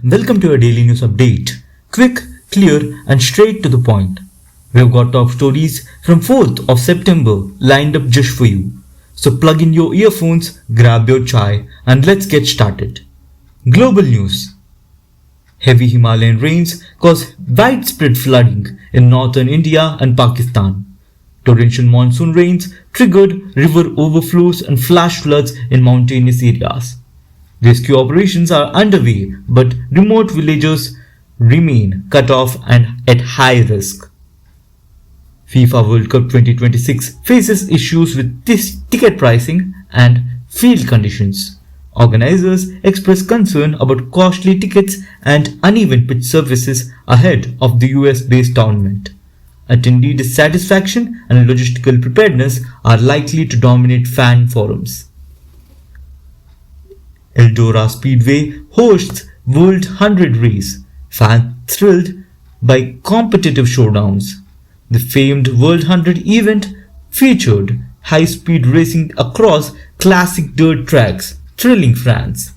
welcome to a daily news update. Quick, clear and straight to the point. We've got top stories from 4th of September lined up just for you. So plug in your earphones, grab your chai and let's get started. Global news. Heavy Himalayan rains cause widespread flooding in northern India and Pakistan. Torrential monsoon rains triggered river overflows and flash floods in mountainous areas. Rescue operations are underway, but remote villages remain cut off and at high risk. FIFA World Cup 2026 faces issues with ticket pricing and field conditions. Organizers express concern about costly tickets and uneven pitch surfaces ahead of the US-based tournament. Attendee dissatisfaction and logistical preparedness are likely to dominate fan forums. Eldora Speedway hosts World 100 race, fans thrilled by competitive showdowns. The famed World 100 event featured high-speed racing across classic dirt tracks, thrilling fans.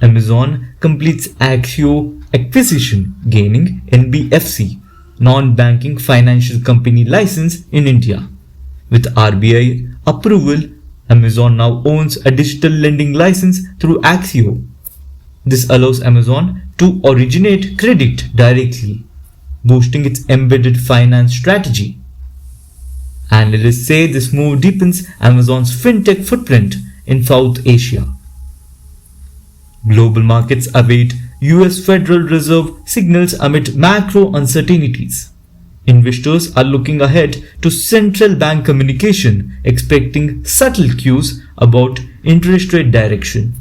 Amazon completes Axio acquisition, gaining NBFC, non-banking financial company license in India. With RBI approval, Amazon now owns a digital lending license through Axio. This allows Amazon to originate credit directly, boosting its embedded finance strategy. Analysts say this move deepens Amazon's fintech footprint in South Asia. Global markets await US Federal Reserve signals amid macro uncertainties. Investors are looking ahead to central bank communication, expecting subtle cues about interest rate direction.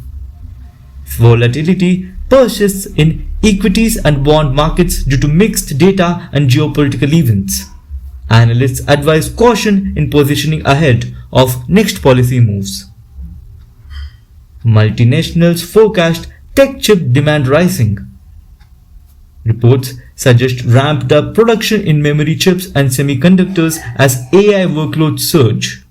Volatility persists in equities and bond markets due to mixed data and geopolitical events. Analysts advise caution in positioning ahead of next policy moves. Multinationals forecast tech chip demand rising. Reports suggest ramped up production in memory chips and semiconductors as AI workloads surge.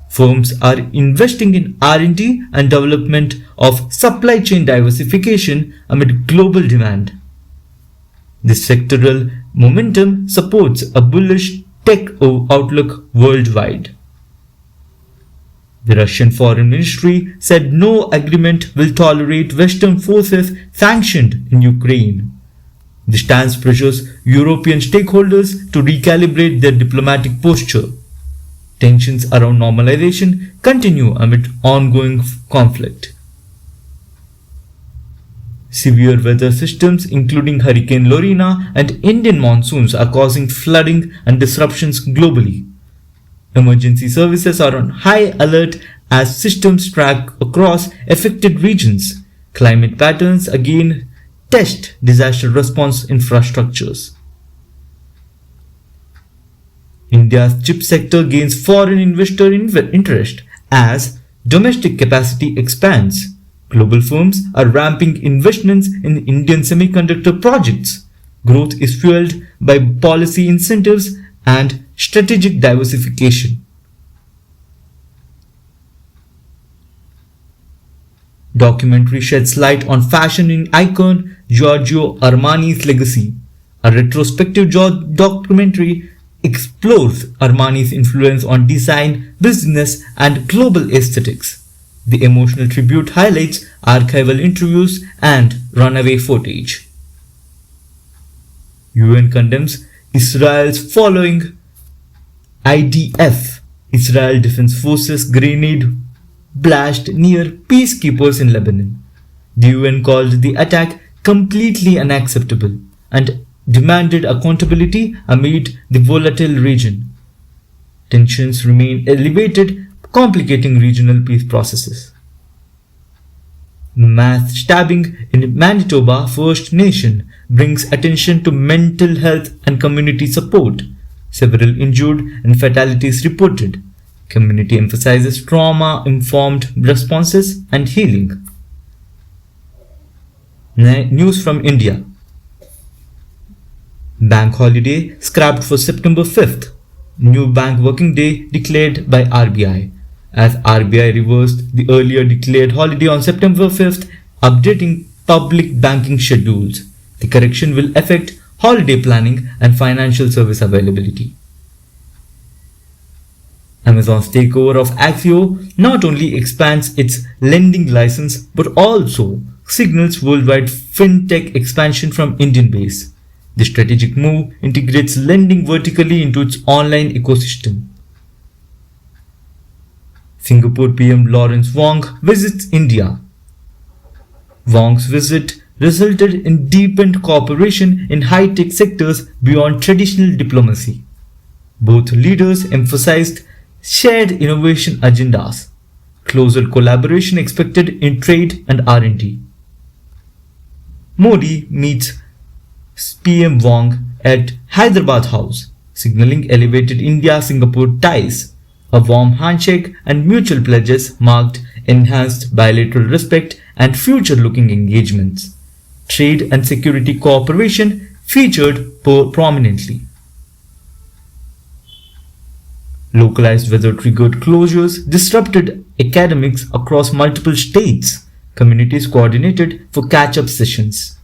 Firms are investing in R&D and development of supply chain diversification amid global demand. This sectoral momentum supports a bullish tech outlook worldwide. The Russian Foreign Ministry said no agreement will tolerate Western forces sanctioned in Ukraine. The stance pressures European stakeholders to recalibrate their diplomatic posture. Tensions around normalization continue amid ongoing conflict. Severe weather systems including Hurricane Lorena and Indian monsoons are causing flooding and disruptions globally. Emergency services are on high alert as systems track across affected regions. Climate patterns again test disaster response infrastructures. India's chip sector gains foreign investor interest as domestic capacity expands. Global firms are ramping investments in Indian semiconductor projects. Growth is fueled by policy incentives and strategic diversification. Documentary sheds light on fashion icon Giorgio Armani's legacy. A retrospective documentary explores Armani's influence on design, business, and global aesthetics. The emotional tribute highlights archival interviews and runaway footage. UN condemns Israel's following IDF, Israel Defense Forces grenade blast near peacekeepers in Lebanon. The UN called the attack completely unacceptable and demanded accountability amid the volatile region. Tensions remain elevated, complicating regional peace processes. Mass stabbing in Manitoba First Nation brings attention to mental health and community support. Several injured and fatalities reported. Community emphasizes trauma-informed responses and healing. News from India. Bank holiday scrapped for September 5th. New bank working day declared by RBI. as RBI reversed the earlier declared holiday on September 5th, updating public banking schedules. The correction will affect holiday planning and financial service availability. Amazon's takeover of Axio not only expands its lending license but also signals worldwide fintech expansion from Indian base. The strategic move integrates lending vertically into its online ecosystem. Singapore PM Lawrence Wong visits India. Wong's visit resulted in deepened cooperation in high-tech sectors beyond traditional diplomacy. Both leaders emphasized shared innovation agendas, closer collaboration expected in trade and R&D. Modi meets PM Wong at Hyderabad House, signaling elevated India-Singapore ties. A warm handshake and mutual pledges marked enhanced bilateral respect and future-looking engagements. Trade and security cooperation featured prominently. Localized weather-triggered closures disrupted academics across multiple states. Communities coordinated for catch-up sessions.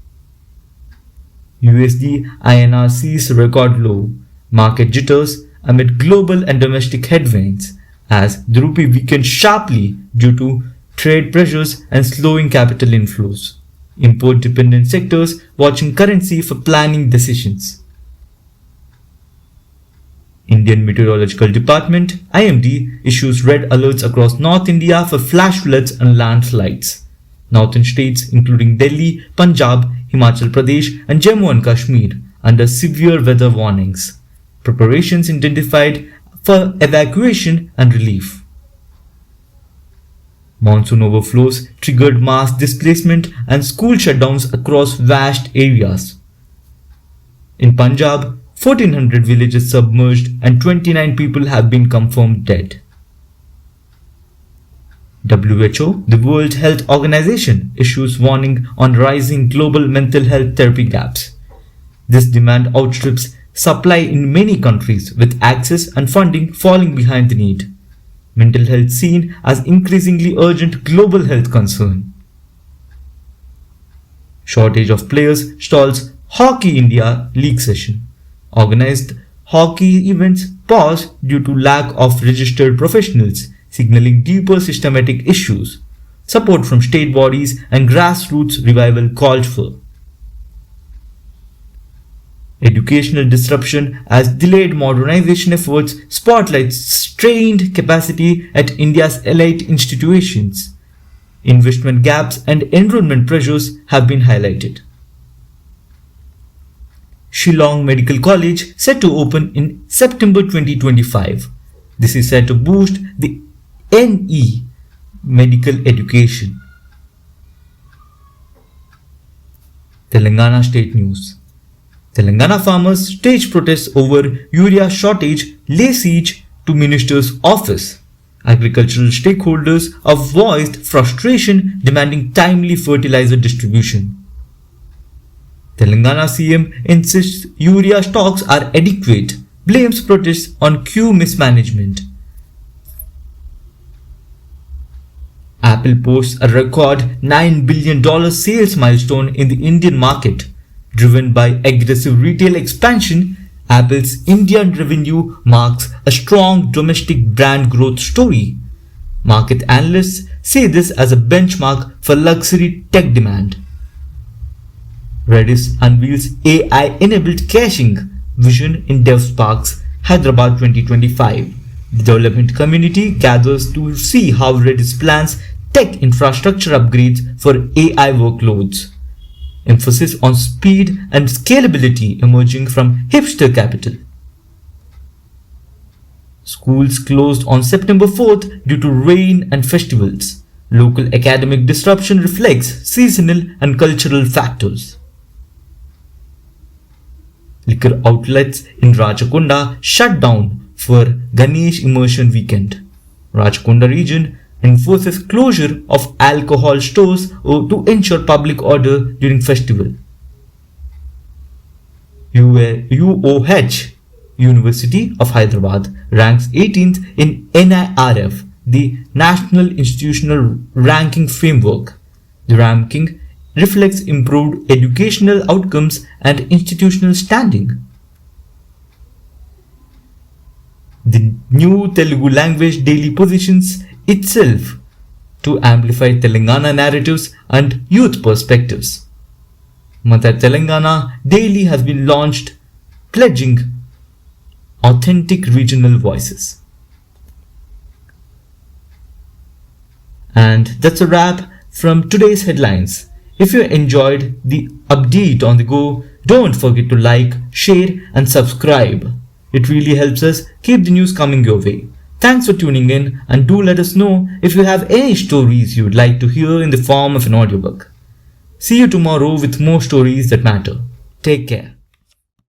USD INR sees record low. Market jitters amid global and domestic headwinds as the rupee weakened sharply due to trade pressures and slowing capital inflows. Import-dependent sectors watching currency for planning decisions. Indian Meteorological Department (IMD) issues red alerts across North India for flash floods and landslides. Northern states including Delhi, Punjab, Himachal Pradesh and Jammu and Kashmir under severe weather warnings. Preparations intensified for evacuation and relief. Monsoon overflows triggered mass displacement and school shutdowns across vast areas. In Punjab, 1,400 villages submerged and 29 people have been confirmed dead. WHO, the World Health Organization, issues warning on rising global mental health therapy gaps. This demand outstrips supply in many countries, with access and funding falling behind the need. Mental health seen as increasingly urgent global health concern. Shortage of players stalls Hockey India League session. Organized hockey events pause due to lack of registered professionals, signaling deeper systematic issues. Support from state bodies and grassroots revival called for. Educational disruption as delayed modernization efforts spotlights strained capacity at India's elite institutions. Investment gaps and enrollment pressures have been highlighted. Shillong Medical College set to open in September 2025. This is set to boost the NE medical education. Telangana State News. Telangana farmers stage protests over urea shortage lay siege to minister's office. Agricultural stakeholders have voiced frustration demanding timely fertilizer distribution. Telangana CM insists urea stocks are adequate, blames protests on queue mismanagement. Apple posts a record $9 billion sales milestone in the Indian market. Driven by aggressive retail expansion, Apple's Indian revenue marks a strong domestic brand growth story. Market analysts say this as a benchmark for luxury tech demand. Redis unveils AI-enabled caching vision in DevSpark's Hyderabad 2025. The development community gathers to see how Redis plans tech infrastructure upgrades for AI workloads. Emphasis on speed and scalability emerging from hipster capital. Schools closed on September 4th due to rain and festivals. Local academic disruption reflects seasonal and cultural factors. Liquor outlets in Rajakonda shut down for Ganesh Immersion Weekend. Rajakonda region enforces closure of alcohol stores to ensure public order during festival. UOH, University of Hyderabad, ranks 18th in NIRF, the National Institutional Ranking Framework. The ranking reflects improved educational outcomes and institutional standing. The new Telugu language daily positions itself to amplify Telangana narratives and youth perspectives. Mother Telangana daily has been launched, pledging authentic regional voices. And that's a wrap from today's headlines. If you enjoyed the update on the go, don't forget to like, share, and subscribe. It really helps us keep the news coming your way. Thanks for tuning in, and do let us know if you have any stories you would like to hear in the form of an audiobook. See you tomorrow with more stories that matter. Take care.